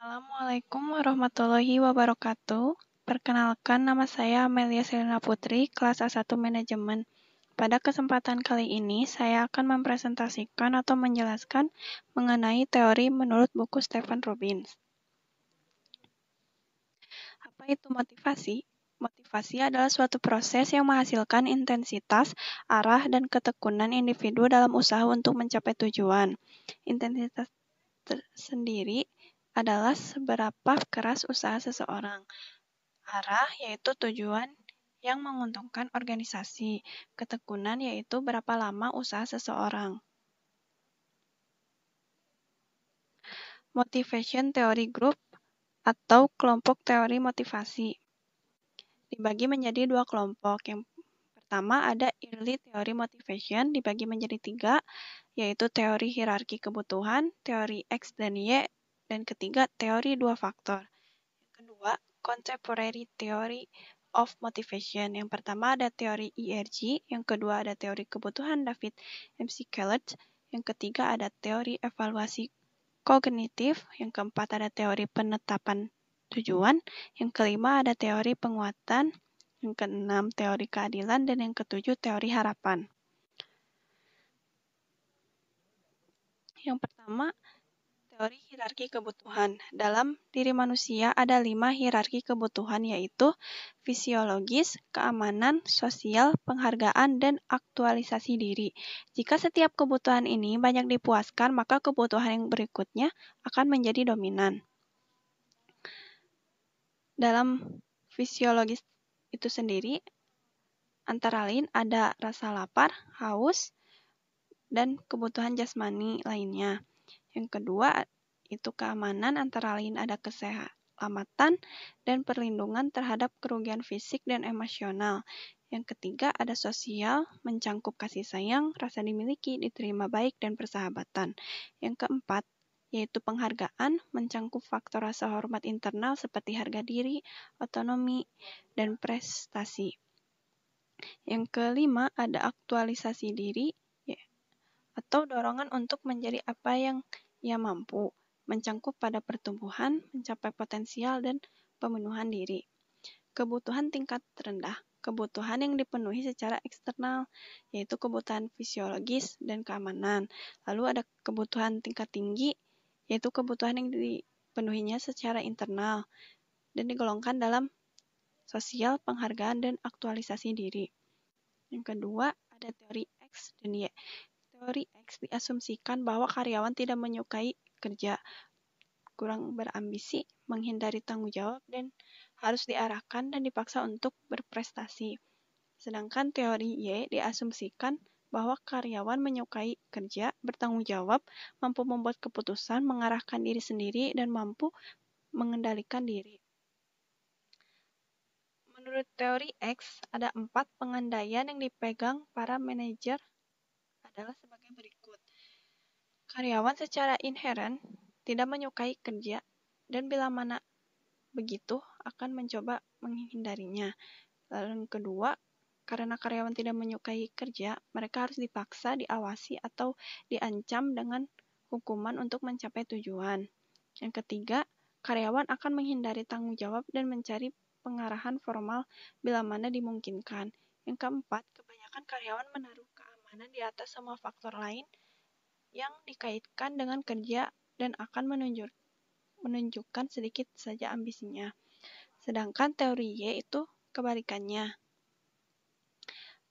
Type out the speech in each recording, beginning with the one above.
Assalamualaikum warahmatullahi wabarakatuh. Perkenalkan, nama saya Amelia Selina Putri, kelas A1 Manajemen. Pada kesempatan kali ini, saya akan mempresentasikan atau menjelaskan mengenai teori menurut buku Stephen Robbins. Apa itu motivasi? Motivasi adalah suatu proses yang menghasilkan intensitas, arah, dan ketekunan individu dalam usaha untuk mencapai tujuan. Intensitas sendiri adalah seberapa keras usaha seseorang. Arah yaitu tujuan yang menguntungkan organisasi. Ketekunan yaitu berapa lama usaha seseorang. Motivation Theory Group atau kelompok teori motivasi dibagi menjadi dua kelompok. Yang pertama ada Early Theory Motivation dibagi menjadi tiga, yaitu teori hierarki kebutuhan, teori X dan Y, dan ketiga teori dua faktor. Yang kedua, Contemporary Theory of Motivation. Yang pertama ada teori ERG, yang kedua ada teori kebutuhan David McCulloch, yang ketiga ada teori evaluasi kognitif, yang keempat ada teori penetapan tujuan, yang kelima ada teori penguatan, yang keenam teori keadilan, dan yang ketujuh teori harapan. Yang pertama, teori hierarki kebutuhan. Dalam diri manusia ada 5 hierarki kebutuhan, yaitu fisiologis, keamanan, sosial, penghargaan, dan aktualisasi diri. Jika setiap kebutuhan ini banyak dipuaskan, maka kebutuhan yang berikutnya akan menjadi dominan. Dalam fisiologis itu sendiri, antara lain ada rasa lapar, haus, dan kebutuhan jasmani lainnya. Yang kedua, itu keamanan, antara lain ada keselamatan dan perlindungan terhadap kerugian fisik dan emosional. Yang ketiga, ada sosial, mencangkup kasih sayang, rasa dimiliki, diterima baik, dan persahabatan. Yang keempat, yaitu penghargaan, mencangkup faktor rasa hormat internal seperti harga diri, otonomi, dan prestasi. Yang kelima, ada aktualisasi diri, atau dorongan untuk menjadi apa yang ia mampu, mencangkup pada pertumbuhan, mencapai potensial, dan pemenuhan diri. Kebutuhan tingkat rendah, kebutuhan yang dipenuhi secara eksternal, yaitu kebutuhan fisiologis dan keamanan. Lalu ada kebutuhan tingkat tinggi, yaitu kebutuhan yang dipenuhinya secara internal, dan digolongkan dalam sosial, penghargaan, dan aktualisasi diri. Yang kedua, ada teori X dan Y. Teori X diasumsikan bahwa karyawan tidak menyukai kerja, kurang berambisi, menghindari tanggung jawab, dan harus diarahkan dan dipaksa untuk berprestasi. Sedangkan teori Y diasumsikan bahwa karyawan menyukai kerja, bertanggung jawab, mampu membuat keputusan, mengarahkan diri sendiri, dan mampu mengendalikan diri. Menurut teori X, ada 4 pengandaian yang dipegang para manajer adalah sebagai berikut. Karyawan secara inheren tidak menyukai kerja, dan bila mana begitu akan mencoba menghindarinya. Lalu yang kedua, karena karyawan tidak menyukai kerja, mereka harus dipaksa, diawasi, atau diancam dengan hukuman untuk mencapai tujuan. Yang ketiga, karyawan akan menghindari tanggung jawab dan mencari pengarahan formal bila mana dimungkinkan. Yang keempat, kebanyakan karyawan menaruh keamanan di atas semua faktor lain yang dikaitkan dengan kerja dan akan menunjukkan sedikit saja ambisinya. Sedangkan teori Y itu kebalikannya.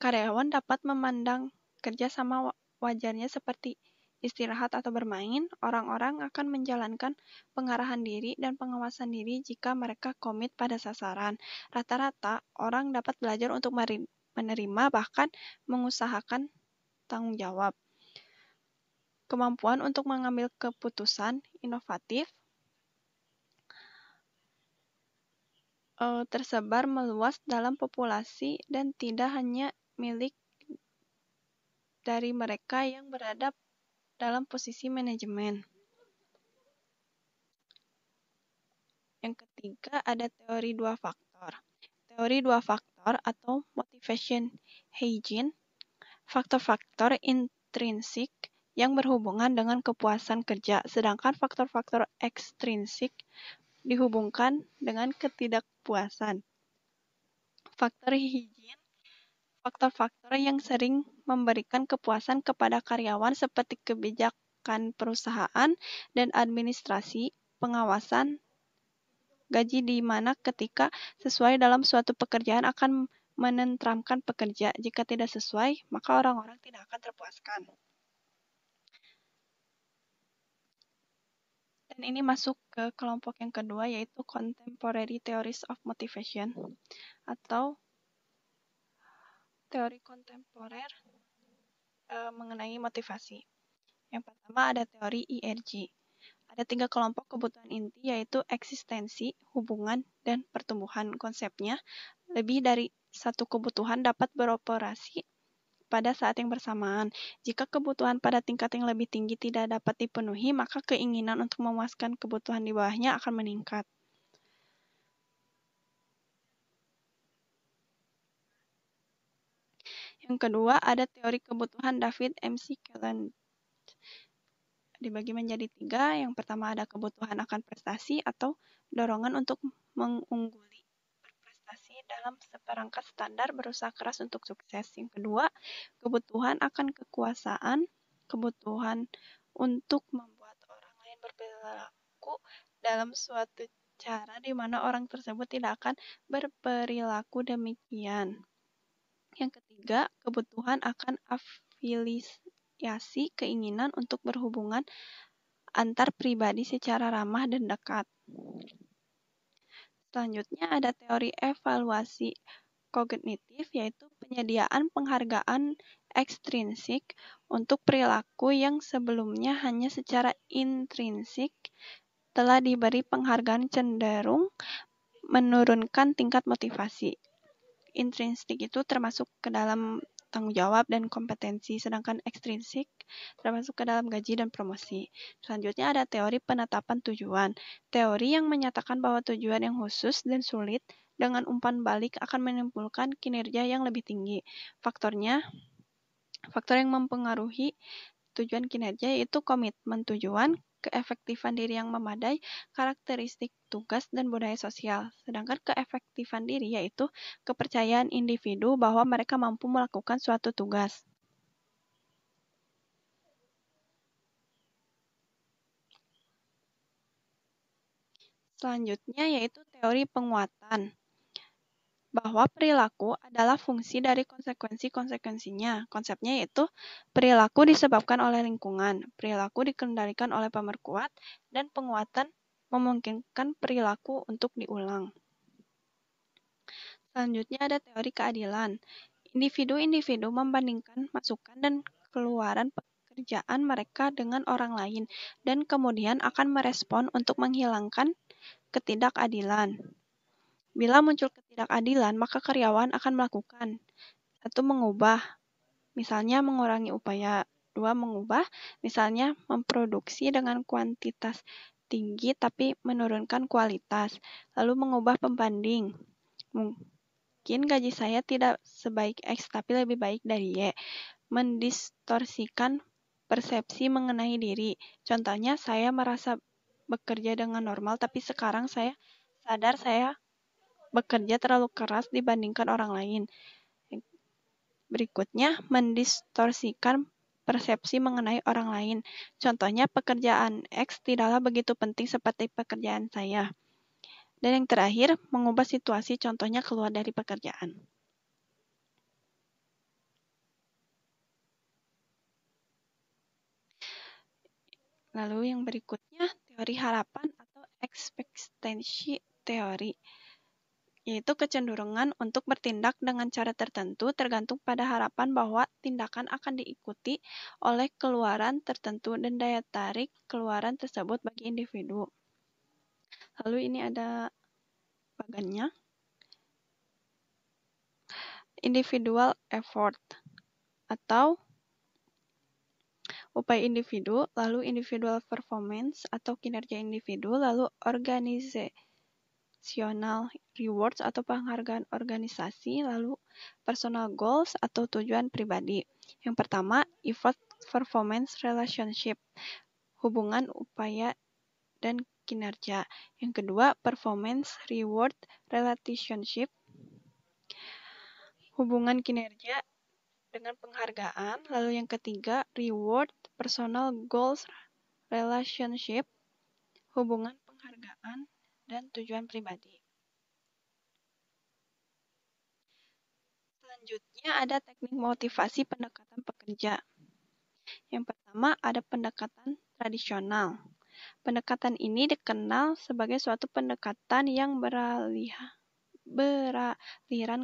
Karyawan dapat memandang kerja sama wajarnya seperti istirahat atau bermain. Orang-orang akan menjalankan pengarahan diri dan pengawasan diri jika mereka komit pada sasaran. Rata-rata orang dapat belajar untuk menerima bahkan mengusahakan tanggung jawab. Kemampuan untuk mengambil keputusan inovatif tersebar meluas dalam populasi dan tidak hanya milik dari mereka yang berada dalam posisi manajemen. Yang ketiga ada teori dua faktor. Teori dua faktor atau motivation hygiene, faktor-faktor intrinsik yang berhubungan dengan kepuasan kerja, sedangkan faktor-faktor ekstrinsik dihubungkan dengan ketidakpuasan. Faktor higien, faktor-faktor yang sering memberikan kepuasan kepada karyawan seperti kebijakan perusahaan dan administrasi, pengawasan, gaji di mana ketika sesuai dalam suatu pekerjaan akan menenteramkan pekerja. Jika tidak sesuai, maka orang-orang tidak akan terpuaskan. Dan ini masuk ke kelompok yang kedua, yaitu Contemporary Theories of Motivation, atau teori kontemporer mengenai motivasi. Yang pertama ada teori IRG. Ada 3 kelompok kebutuhan inti, yaitu eksistensi, hubungan, dan pertumbuhan. Konsepnya, lebih dari satu kebutuhan dapat beroperasi pada saat yang bersamaan. Jika kebutuhan pada tingkat yang lebih tinggi tidak dapat dipenuhi, maka keinginan untuk memuaskan kebutuhan di bawahnya akan meningkat. Yang kedua, ada teori kebutuhan David McClelland. Dibagi menjadi 3. Yang pertama ada kebutuhan akan prestasi atau dorongan untuk mengungguli berprestasi dalam seperangkat standar, berusaha keras untuk sukses. Yang kedua, kebutuhan akan kekuasaan, kebutuhan untuk membuat orang lain berperilaku dalam suatu cara di mana orang tersebut tidak akan berperilaku demikian. Yang ketiga, kebutuhan akan afiliasi, keinginan untuk berhubungan antar pribadi secara ramah dan dekat. Selanjutnya ada teori evaluasi kognitif, yaitu penyediaan penghargaan ekstrinsik untuk perilaku yang sebelumnya hanya secara intrinsik telah diberi penghargaan, cenderung menurunkan tingkat motivasi. Intrinsik itu termasuk ke dalam tanggung jawab dan kompetensi, sedangkan ekstrinsik termasuk ke dalam gaji dan promosi. Selanjutnya ada teori penetapan tujuan. Teori yang menyatakan bahwa tujuan yang khusus dan sulit dengan umpan balik akan menimbulkan kinerja yang lebih tinggi. Faktor yang mempengaruhi tujuan kinerja yaitu komitmen tujuan, keefektifan diri yang memadai, karakteristik tugas, dan budaya sosial. Sedangkan keefektifan diri yaitu kepercayaan individu bahwa mereka mampu melakukan suatu tugas. Selanjutnya yaitu teori penguatan, bahwa perilaku adalah fungsi dari konsekuensi-konsekuensinya. Konsepnya yaitu perilaku disebabkan oleh lingkungan, perilaku dikendalikan oleh pemerkuat, dan penguatan memungkinkan perilaku untuk diulang. Selanjutnya ada teori keadilan. Individu-individu membandingkan masukan dan keluaran pekerjaan mereka dengan orang lain, dan kemudian akan merespon untuk menghilangkan ketidakadilan. Bila muncul ketidakadilan, maka karyawan akan melakukan 1. Mengubah, misalnya mengurangi upaya. 2. Mengubah, misalnya memproduksi dengan kuantitas tinggi tapi menurunkan kualitas. Lalu mengubah pembanding. Mungkin gaji saya tidak sebaik X tapi lebih baik dari Y. Mendistorsikan persepsi mengenai diri. Contohnya, saya merasa bekerja dengan normal tapi sekarang saya sadar saya bekerja terlalu keras dibandingkan orang lain. Berikutnya, mendistorsikan persepsi mengenai orang lain. Contohnya, pekerjaan X tidaklah begitu penting seperti pekerjaan saya. Dan yang terakhir, mengubah situasi, contohnya keluar dari pekerjaan. Lalu yang berikutnya, teori harapan atau expectancy teori, yaitu kecenderungan untuk bertindak dengan cara tertentu tergantung pada harapan bahwa tindakan akan diikuti oleh keluaran tertentu dan daya tarik keluaran tersebut bagi individu. Lalu ini ada bagannya. Individual effort atau upaya individu, lalu individual performance atau kinerja individu, lalu organizational rewards atau penghargaan organisasi, lalu personal goals atau tujuan pribadi. Yang pertama, effort performance relationship, hubungan upaya dan kinerja. Yang kedua, performance reward relationship, hubungan kinerja dengan penghargaan. Lalu yang ketiga, reward personal goals relationship, hubungan penghargaan dan tujuan pribadi. Selanjutnya ada teknik motivasi pendekatan pekerja. Yang pertama ada pendekatan tradisional. Pendekatan ini dikenal sebagai suatu pendekatan yang beraliran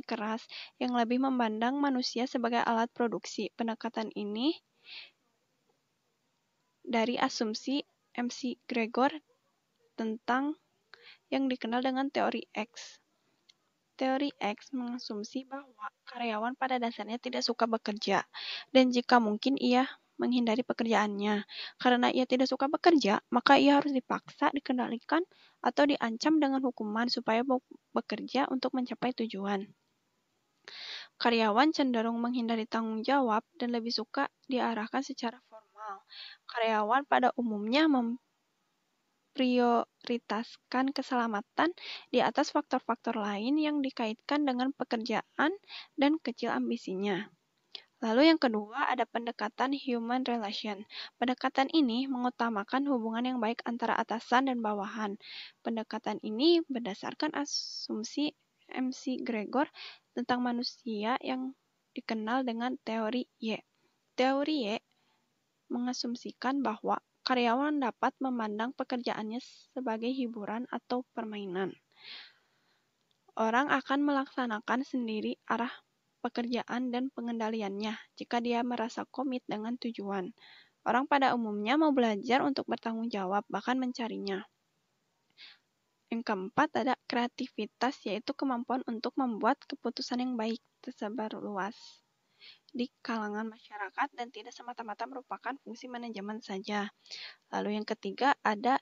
keras yang lebih memandang manusia sebagai alat produksi. Pendekatan ini dari asumsi McGregor tentang yang dikenal dengan teori X. Teori X mengasumsi bahwa karyawan pada dasarnya tidak suka bekerja, dan jika mungkin ia menghindari pekerjaannya. Karena ia tidak suka bekerja, maka ia harus dipaksa, dikendalikan, atau diancam dengan hukuman supaya bekerja untuk mencapai tujuan. Karyawan cenderung menghindari tanggung jawab dan lebih suka diarahkan secara formal. Karyawan pada umumnya prioritaskan keselamatan di atas faktor-faktor lain yang dikaitkan dengan pekerjaan dan kecil ambisinya. Lalu yang kedua ada pendekatan human relation. Pendekatan ini mengutamakan hubungan yang baik antara atasan dan bawahan. Pendekatan ini berdasarkan asumsi McGregor tentang manusia yang dikenal dengan teori Y. Teori Y mengasumsikan bahwa karyawan dapat memandang pekerjaannya sebagai hiburan atau permainan. Orang akan melaksanakan sendiri arah pekerjaan dan pengendaliannya jika dia merasa komit dengan tujuan. Orang pada umumnya mau belajar untuk bertanggung jawab, bahkan mencarinya. Yang keempat ada kreativitas, yaitu kemampuan untuk membuat keputusan yang baik tersebar luas di kalangan masyarakat dan tidak semata-mata merupakan fungsi manajemen saja. Lalu yang ketiga ada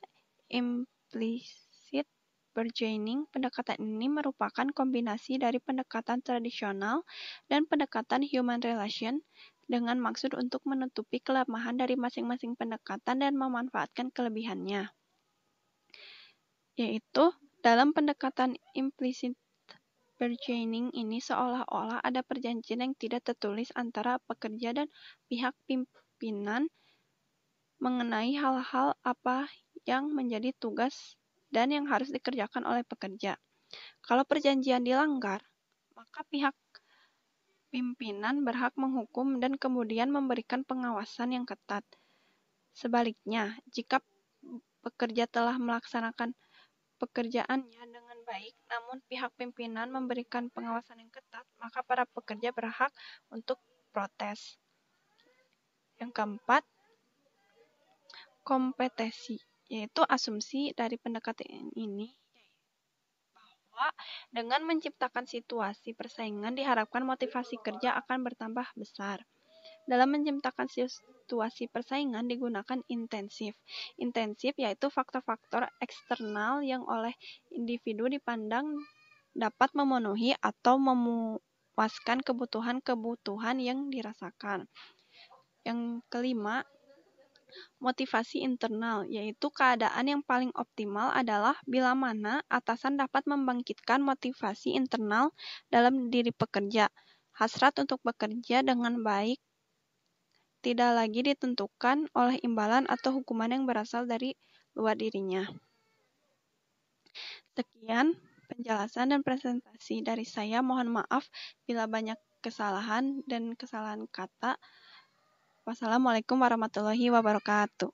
implicit bargaining. Pendekatan ini merupakan kombinasi dari pendekatan tradisional dan pendekatan human relation dengan maksud untuk menutupi kelemahan dari masing-masing pendekatan dan memanfaatkan kelebihannya. Yaitu dalam pendekatan implicit bargaining ini seolah-olah ada perjanjian yang tidak tertulis antara pekerja dan pihak pimpinan mengenai hal-hal apa yang menjadi tugas dan yang harus dikerjakan oleh pekerja. Kalau perjanjian dilanggar, maka pihak pimpinan berhak menghukum dan kemudian memberikan pengawasan yang ketat. Sebaliknya, jika pekerja telah melaksanakan pekerjaannya dengan baik, namun pihak pimpinan memberikan pengawasan yang ketat, maka para pekerja berhak untuk protes. Yang keempat, kompetensi, yaitu asumsi dari pendekatan ini bahwa dengan menciptakan situasi persaingan diharapkan motivasi kerja akan bertambah besar. Dalam menciptakan situasi persaingan digunakan intensif. Intensif yaitu faktor-faktor eksternal yang oleh individu dipandang dapat memenuhi atau memuaskan kebutuhan-kebutuhan yang dirasakan. Yang kelima, motivasi internal, yaitu keadaan yang paling optimal adalah bila mana atasan dapat membangkitkan motivasi internal dalam diri pekerja. Hasrat untuk bekerja dengan baik tidak lagi ditentukan oleh imbalan atau hukuman yang berasal dari luar dirinya. Sekian penjelasan dan presentasi dari saya. Mohon maaf bila banyak kesalahan dan kesalahan kata. Wassalamualaikum warahmatullahi wabarakatuh.